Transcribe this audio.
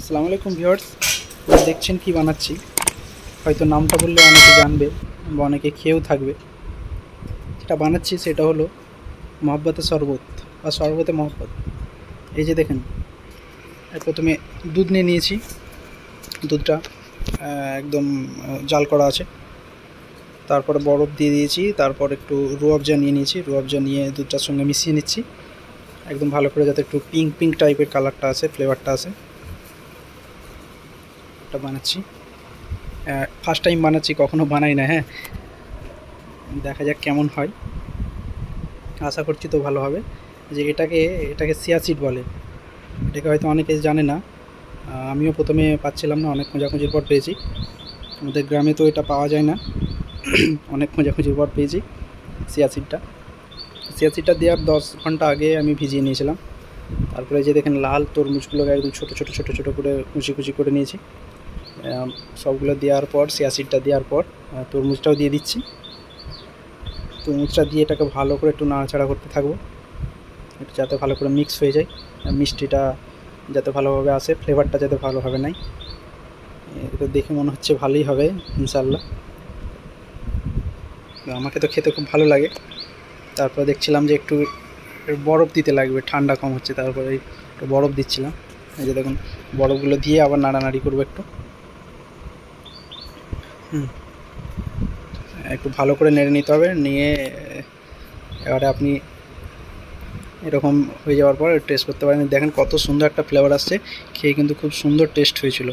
আসসালামু আলাইকুম ভিউয়ার্স, দেখছেন কি বানাচ্ছি। হয়তো নামটা বললে অনেকে জানবে বা অনেকে খেয়েও থাকবে। যেটা বানাচ্ছি সেটা হলো মহব্বতের শরবত বা শরবতে মহব্বত। এই যে দেখেন, প্রথমে দুধ নিয়ে নিয়েছি। দুধটা একদম জাল করা আছে। তারপরে বরফ দিয়ে দিয়েছি। তারপর একটু রুয়াবজা নিয়ে নিয়েছি। রুয়াবজা নিয়ে দুধটার সঙ্গে মিশিয়ে নিচ্ছি একদম ভালো করে, যাতে একটু পিঙ্ক পিঙ্ক টাইপের কালারটা আছে, ফ্লেভারটা আছে। এটা বানাচ্ছি, ফার্স্ট টাইম বানাচ্ছি, কখনো বানাই না। হ্যাঁ, দেখা যাক কেমন হয়। আশা করছি তো ভালো হবে। যে এটাকে চিয়া সিড বলে। এটাকে হয়তো অনেকে জানে না। আমিও প্রথমে পাচ্ছিলাম না, অনেক খোঁজাখুঁজির পর পেয়েছি। আমাদের গ্রামে তো এটা পাওয়া যায় না। অনেক খোঁজাখুঁজির পর পেয়েছি চিয়া সিডটা। চিয়া সিডটা দেওয়ার 10 ঘন্টা আগে আমি ভিজিয়ে নিয়েছিলাম। তারপরে যে দেখেন, লাল তরমুজগুলোকে একদম ছোটো ছোটো ছোটো ছোটো করে কুচি কুচি করে নিয়েছি। সবগুলো দেওয়ার পর, চিয়া সিডটা দেওয়ার পর তরমুজটাও দিয়ে দিচ্ছি। তরমুজটা দিয়ে এটাকে ভালো করে একটু নাড়াচাড়া করতে থাকবো, একটু যাতে ভালো করে মিক্স হয়ে যায়, মিষ্টিটা যাতে ভালোভাবে আসে, ফ্লেভারটা যাতে ভালোভাবে নেয়। এটা দেখে মনে হচ্ছে ভালোই হবে ইনশাল্লাহ। আমাকে তো খেতে খুব ভালো লাগে। তারপর দেখছিলাম যে একটু বরফ দিতে লাগবে, ঠান্ডা কম হচ্ছে। তারপরে একটু বরফ দিচ্ছিলাম। এই যে দেখুন, বরফগুলো দিয়ে আবার নাড়ানাড়ি করবো একটু। একটু ভালো করে নেড়ে নিতে হবে। নিয়ে এবারে আপনি এরকম হয়ে যাওয়ার পর টেস্ট করতে পারেন। দেখেন কত সুন্দর একটা ফ্লেভার আসছে, খেয়ে কিন্তু খুব সুন্দর টেস্ট হয়েছিল।